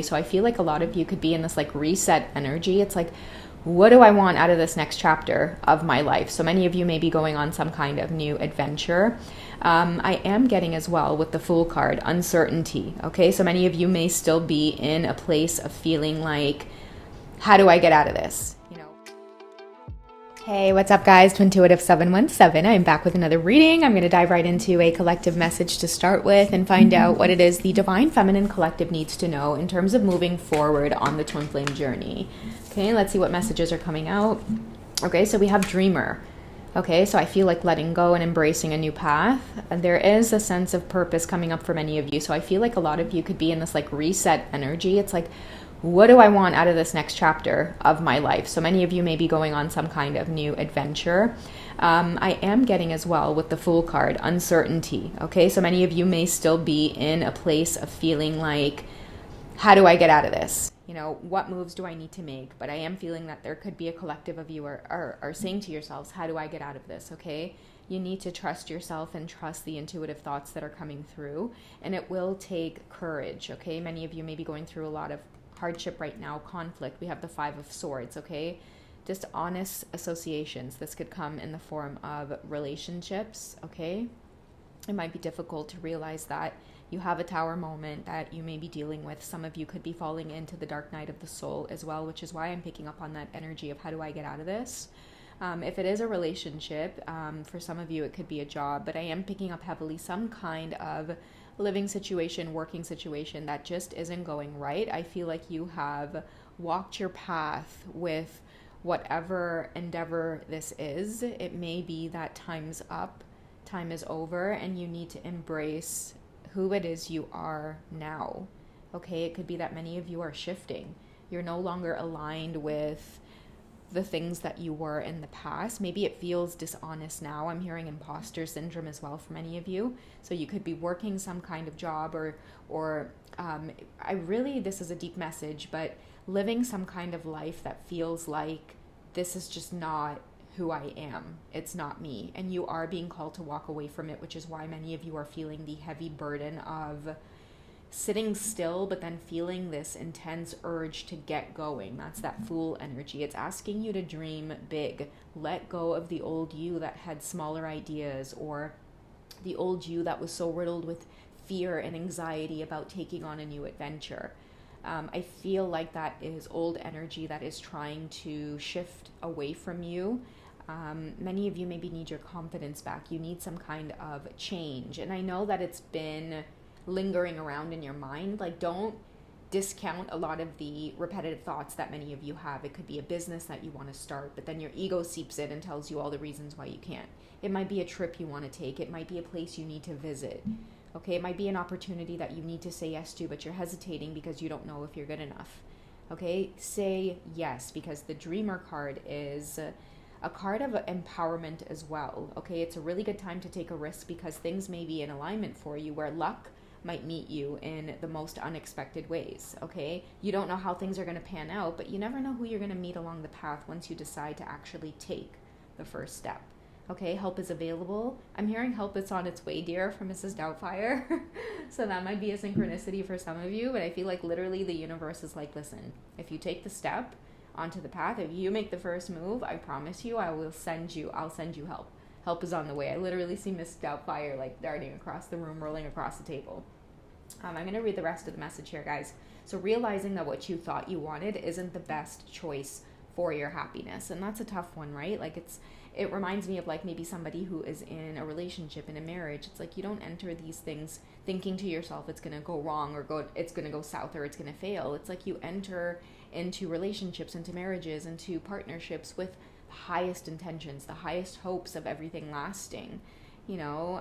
So I feel like a lot of you could be in this like reset energy. It's like, what do I want out of this next chapter of my life? So many of you may be going on some kind of new adventure. I am getting as well with the Fool card, uncertainty. Okay, so many of you may still be in a place of feeling like, how do I get out of this? Hey, what's up guys? Twintuitive 717. I'm back with another reading. I'm going to dive right into a collective message to start with and find out what it is the Divine Feminine Collective needs to know in terms of moving forward on the twin flame journey. Okay, let's see what messages are coming out. Okay, so we have Dreamer. Okay, so I feel like letting go and embracing a new path. There is a sense of purpose coming up for many of you. So I feel like a lot of you could be in this like reset energy. It's like, what do I want out of this next chapter of my life? So many of you may be going on some kind of new adventure. I am getting as well with the Fool card, uncertainty. Okay, so many of you may still be in a place of feeling like, how do I get out of this? You know, what moves do I need to make? But I am feeling that there could be a collective of you are saying to yourselves, how do I get out of this? Okay, you need to trust yourself and trust the intuitive thoughts that are coming through. And it will take courage. Okay, many of you may be going through a lot of hardship right now, conflict. We have the Five of Swords, okay? Just honest associations. This could come in the form of relationships, okay? It might be difficult to realize that you have a tower moment that you may be dealing with. Some of you could be falling into the dark night of the soul as well, which is why I'm picking up on that energy of how do I get out of this? If it is a relationship, for some of you it could be a job, but I am picking up heavily some kind of living situation, working situation that just isn't going right. I feel like you have walked your path with whatever endeavor this is. It may be that time's up, time is over, and you need to embrace who it is you are now. Okay, it could be that many of you are shifting. You're no longer aligned with the things that you were in the past. Maybe it feels dishonest now. I'm hearing imposter syndrome as well for many of you. So you could be working some kind of job or this is a deep message, but living some kind of life that feels like this is just not who I am. It's not me. And you are being called to walk away from it, which is why many of you are feeling the heavy burden of sitting still, but then feeling this intense urge to get going. That's that Fool energy. It's asking you to dream big. Let go of the old you that had smaller ideas, or the old you that was so riddled with fear and anxiety about taking on a new adventure. I feel like that is old energy that is trying to shift away from you. Many of you maybe need your confidence back. You need some kind of change. And I know that it's been lingering around in your mind. Like, don't discount a lot of the repetitive thoughts that many of you have. It could be a business that you want to start, but then your ego seeps in and tells you all the reasons why you can't. It might be a trip you want to take. It might be a place you need to visit. Okay, it might be an opportunity that you need to say yes to, but you're hesitating because you don't know if you're good enough. Okay, say yes, because the Dreamer card is a card of empowerment as well. Okay, it's a really good time to take a risk because things may be in alignment for you where luck might meet you in the most unexpected ways. Okay, you don't know how things are going to pan out, but you never know who you're going to meet along the path once you decide to actually take the first step. Okay, help is available. I'm hearing help is on its way, dear, from Mrs. Doubtfire. So that might be a synchronicity for some of you, but I feel like literally the universe is like, listen, if you take the step onto the path, if you make the first move, I promise you, I'll send you help. Help is on the way. I literally see Miss Doubtfire like darting across the room, rolling across the table. I'm going to read the rest of the message here, guys. So realizing that what you thought you wanted isn't the best choice for your happiness. And that's a tough one, right? Like it reminds me of like maybe somebody who is in a relationship, in a marriage. It's like you don't enter these things thinking to yourself it's going to go wrong or it's going to go south or it's going to fail. It's like you enter into relationships, into marriages, into partnerships with the highest intentions, the highest hopes of everything lasting, you know.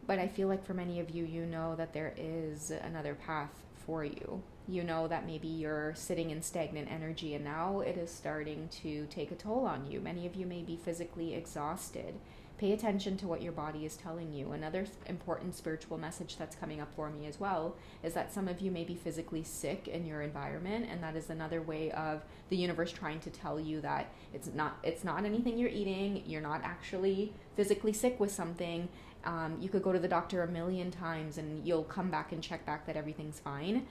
But I feel like for many of you, you know that there is another path for you. You know that maybe you're sitting in stagnant energy and now it is starting to take a toll on you. Many of you may be physically exhausted. Pay attention to what your body is telling you. Another important spiritual message that's coming up for me as well is that some of you may be physically sick in your environment, and that is another way of the universe trying to tell you that it's not anything you're eating. You're not actually physically sick with something. You could go to the doctor a million times and you'll come back and check back that everything's fine.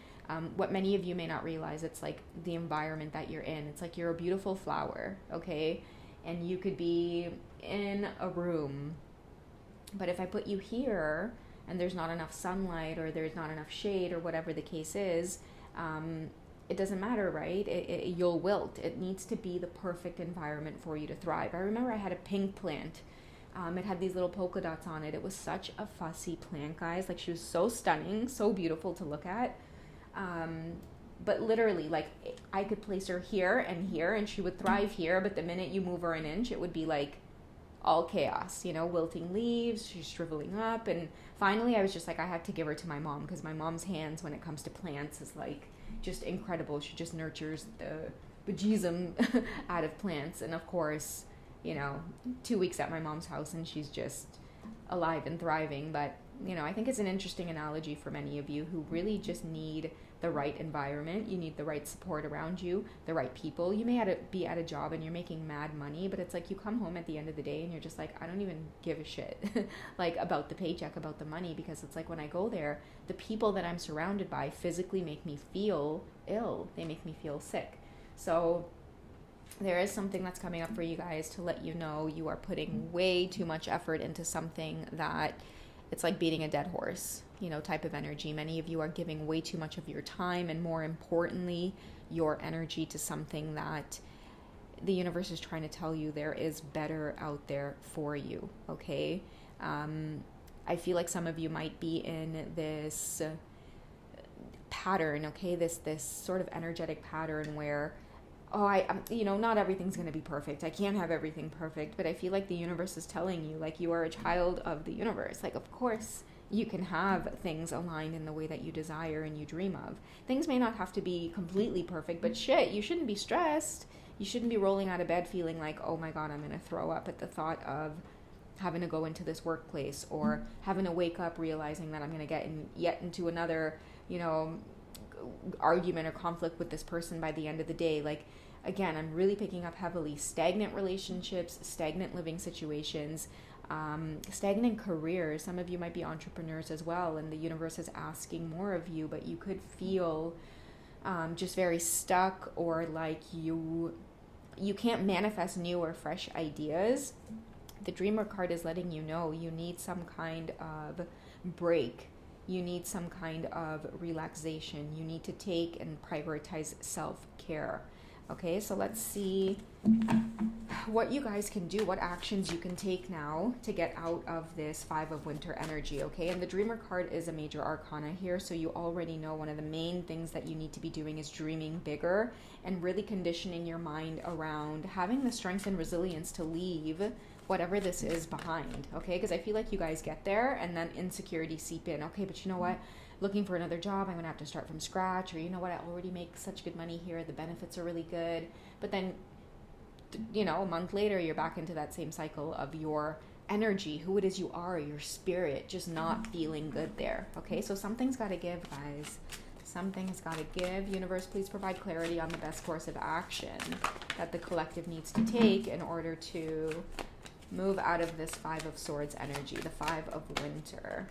What many of you may not realize, it's like the environment that you're in. It's like you're a beautiful flower, okay? And you could be in a room, but if I put you here and there's not enough sunlight or there's not enough shade or whatever the case is, it doesn't matter, right? You'll wilt. It needs to be the perfect environment for you to thrive. I remember I had a pink plant. It had these little polka dots on it. It was such a fussy plant, guys. Like, she was so stunning, so beautiful to look at. But literally, like, I could place her here, and she would thrive here. But the minute you move her an inch, it would be like all chaos, you know, wilting leaves, she's shriveling up. And finally, I was just like, I had to give her to my mom, because my mom's hands when it comes to plants is like just incredible. She just nurtures the bejesus out of plants. And of course, you know, 2 weeks at my mom's house and she's just alive and thriving. But, you know, I think it's an interesting analogy for many of you who really just need the right environment. You need the right support around you, the right people. You may be at a job and you're making mad money, but it's like you come home at the end of the day and you're just like, I don't even give a shit like about the paycheck, about the money, because it's like when I go there, the people that I'm surrounded by physically make me feel ill. They make me feel sick. So there is something that's coming up for you guys to let you know you are putting way too much effort into something that it's like beating a dead horse, you know, type of energy. Many of you are giving way too much of your time and, more importantly, your energy to something that the universe is trying to tell you there is better out there for you, okay? I feel like some of you might be in this pattern, okay, this sort of energetic pattern where, you know, not everything's going to be perfect. I can't have everything perfect, but I feel like the universe is telling you, like, you are a child of the universe. Like, of course, you can have things aligned in the way that you desire and you dream of. Things may not have to be completely perfect, but shit, you shouldn't be stressed. You shouldn't be rolling out of bed feeling like, oh my God, I'm going to throw up at the thought of having to go into this workplace, or having to wake up realizing that I'm going to get into another, you know, argument or conflict with this person by the end of the day. Like, again, I'm really picking up heavily stagnant relationships, stagnant living situations, stagnant careers. Some of you might be entrepreneurs as well, and the universe is asking more of you, but you could feel just very stuck, or like you can't manifest new or fresh ideas. The Dreamer card is letting you know you need some kind of break. You need some kind of relaxation. You need to take and prioritize self-care. Okay, so let's see what you guys can do, what actions you can take now to get out of this Five of Winter energy, okay? And the Dreamer card is a major arcana here, so you already know one of the main things that you need to be doing is dreaming bigger and really conditioning your mind around having the strength and resilience to leave whatever this is behind, okay? Because I feel like you guys get there and then insecurity seep in. Okay, but you know what? Looking for another job, I'm gonna have to start from scratch, or you know what? I already make such good money here. The benefits are really good. But then, you know, a month later, you're back into that same cycle of your energy, who it is you are, your spirit, just not feeling good there, okay? So something's got to give, guys. Something has got to give. Universe, please provide clarity on the best course of action that the collective needs to take in order to move out of this Five of Swords energy, the Five of Winter.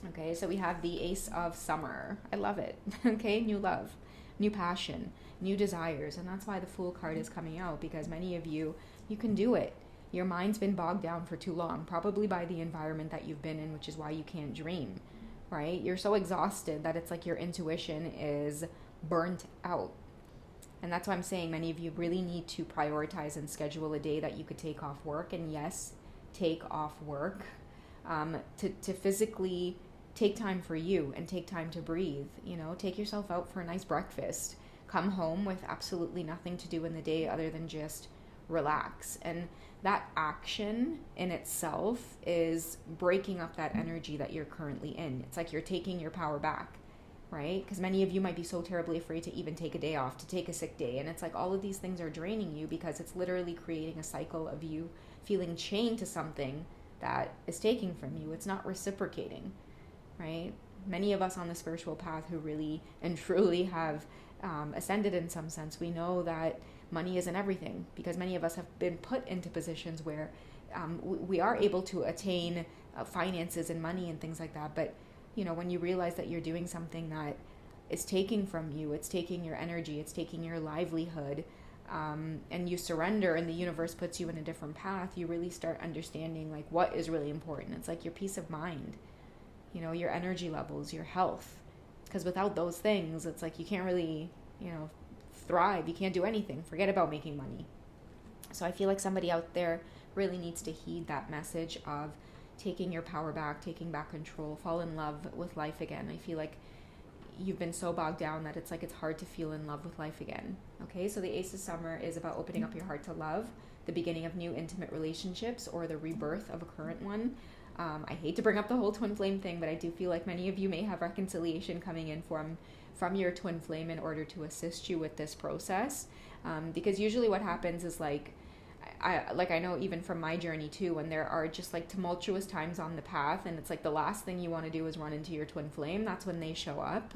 Okay, so we have the Ace of Summer. I love it. Okay, new love, new passion, new desires. And that's why the Fool card is coming out, because many of you can do it. Your mind's been bogged down for too long, probably by the environment that you've been in, which is why you can't dream, right? You're so exhausted that it's like your intuition is burnt out. And that's why I'm saying many of you really need to prioritize and schedule a day that you could take off work. And yes, take off work to physically take time for you and take time to breathe. You know, take yourself out for a nice breakfast. Come home with absolutely nothing to do in the day other than just relax. And that action in itself is breaking up that energy that you're currently in. It's like you're taking your power back. Right? Because many of you might be so terribly afraid to even take a day off, to take a sick day. And it's like all of these things are draining you, because it's literally creating a cycle of you feeling chained to something that is taking from you. It's not reciprocating, right? Many of us on the spiritual path who really and truly have ascended in some sense, we know that money isn't everything, because many of us have been put into positions where we are able to attain finances and money and things like that. But, you know, when you realize that you're doing something that is taking from you, it's taking your energy, it's taking your livelihood, and you surrender and the universe puts you in a different path, you really start understanding like what is really important. It's like your peace of mind, you know, your energy levels, your health. Because without those things, it's like you can't really, you know, thrive. You can't do anything. Forget about making money. So I feel like somebody out there really needs to heed that message of taking your power back, taking back control, fall in love with life again. I feel like you've been so bogged down that it's like it's hard to feel in love with life again. Okay, so the Ace of Summer is about opening up your heart to love, the beginning of new intimate relationships, or the rebirth of a current one. I hate to bring up the whole twin flame thing, but I do feel like many of you may have reconciliation coming in from your twin flame in order to assist you with this process. Because usually what happens is like, I know even from my journey too, when there are just like tumultuous times on the path and it's like the last thing you want to do is run into your twin flame, that's when they show up.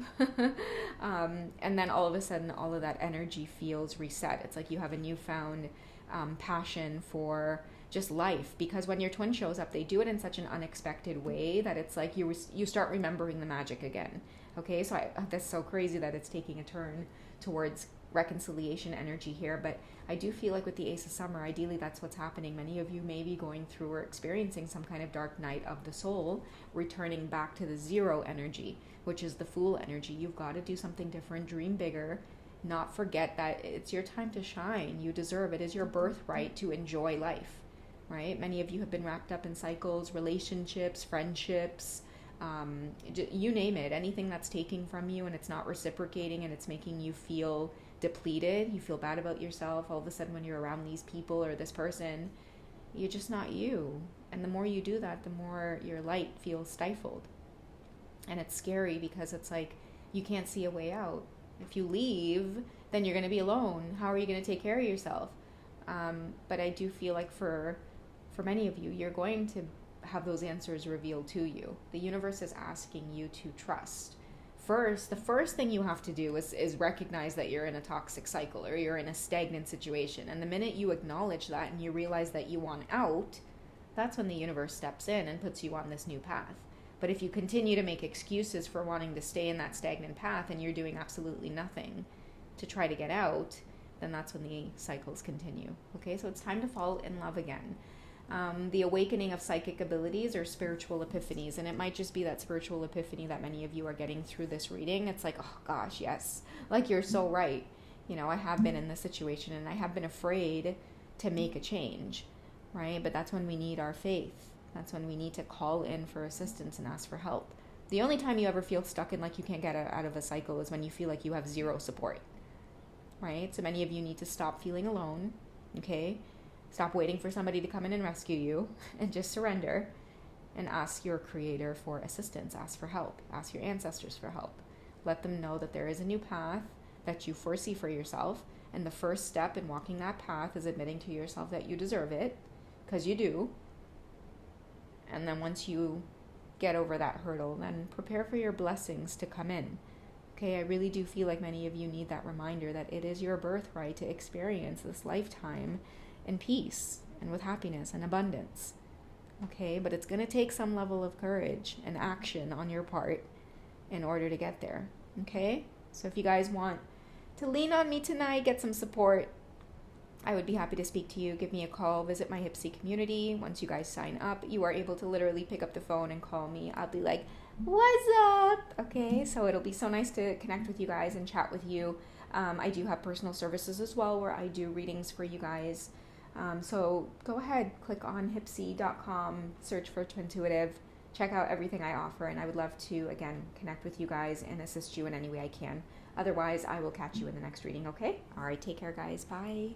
And then all of a sudden all of that energy feels reset. It's like you have a newfound passion for just life, because when your twin shows up, they do it in such an unexpected way that it's like you start remembering the magic again. Okay, so that's so crazy that it's taking a turn towards reconciliation energy here, but I do feel like with the Ace of Summer, ideally that's what's happening. Many of you may be going through or experiencing some kind of dark night of the soul, returning back to the zero energy, which is the Fool energy. You've got to do something different, dream bigger, not forget that it's your time to shine. You deserve it. It is your birthright to enjoy life, right? Many of you have been wrapped up in cycles, relationships, friendships, you name it, anything that's taking from you and it's not reciprocating and it's making you feel depleted, you feel bad about yourself. All of a sudden when you're around these people or this person, you're just not you. And the more you do that, the more your light feels stifled. And it's scary because it's like you can't see a way out. If you leave, then you're going to be alone. How are you going to take care of yourself? But I do feel like for many of you, you're going to have those answers revealed to you. The universe is asking you to trust. The first thing you have to do is recognize that you're in a toxic cycle or you're in a stagnant situation. And the minute you acknowledge that and you realize that you want out, that's when the universe steps in and puts you on this new path. But if you continue to make excuses for wanting to stay in that stagnant path and you're doing absolutely nothing to try to get out, then that's when the cycles continue. Okay, so it's time to fall in love again. The awakening of psychic abilities or spiritual epiphanies. And it might just be that spiritual epiphany that many of you are getting through this reading. It's like, oh gosh, yes. Like, you're so right. You know, I have been in this situation and I have been afraid to make a change, right? But that's when we need our faith. That's when we need to call in for assistance and ask for help. The only time you ever feel stuck and like you can't get out of a cycle is when you feel like you have zero support, right? So many of you need to stop feeling alone, okay? Stop waiting for somebody to come in and rescue you and just surrender and ask your creator for assistance. Ask for help. Ask your ancestors for help. Let them know that there is a new path that you foresee for yourself. And the first step in walking that path is admitting to yourself that you deserve it, because you do. And then once you get over that hurdle, then prepare for your blessings to come in. Okay, I really do feel like many of you need that reminder that it is your birthright to experience this lifetime in peace and with happiness and abundance. Okay, but it's going to take some level of courage and action on your part in order to get there. Okay, so if you guys want to lean on me tonight, get some support, I would be happy to speak to you. Give me a call, visit my HYPSEE community. Once you guys sign up, you are able to literally pick up the phone and call me. I'll be like, what's up? Okay, so it'll be so nice to connect with you guys and chat with you. I do have personal services as well where I do readings for you guys. So go ahead, click on HYPSEE.com, search for Twintuitive, check out everything I offer, and I would love to, again, connect with you guys and assist you in any way I can. Otherwise, I will catch you in the next reading, okay? All right, take care, guys. Bye.